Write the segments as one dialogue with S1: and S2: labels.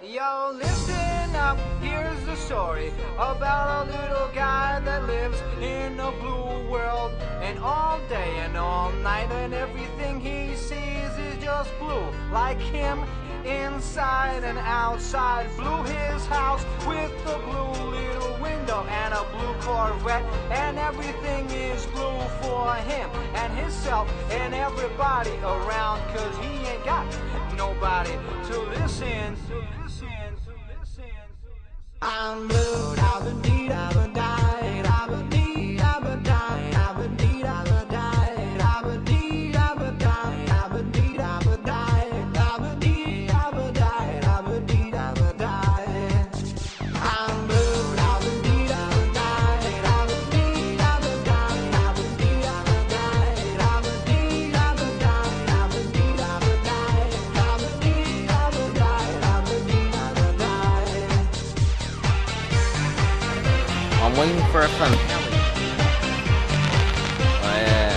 S1: Yo, listen up, here's the story about a little guy that lives in a blue world. And all day and all night and everything he sees is just blue. Like him, inside and outside. Blue his house with a blue little window and a blue Corvette. And everything is blue for him and himself and everybody around. Cause he ain't got nobody to listen. I'm blue, I would need, I would die, I would need, I would die, I would need, I would die, I would need, I would die, I would need, I would die, I would need, I would die, I would need, I would die. I'm blue, I would need, I would die, I would need, I would die, I would need, I would die, I would need, I would die, I would need, I would die, I would need, I would die, I would need, I would die.
S2: I'm waiting for a finale. Oh yeah.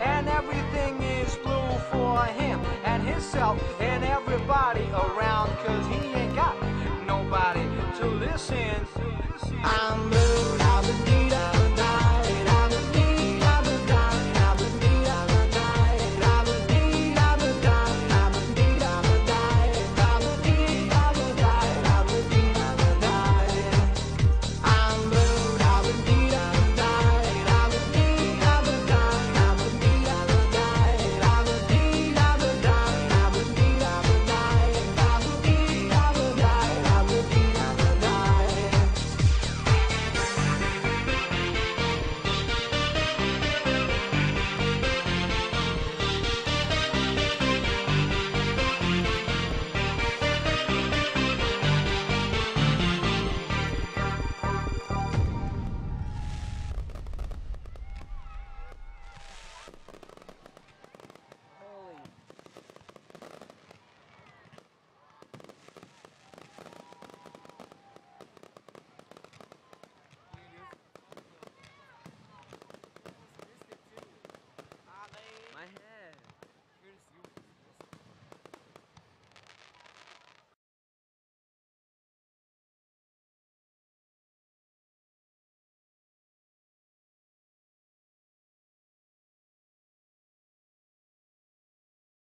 S1: And everything is blue for him and himself and everybody around. Cause he ain't got nobody to listen. I'm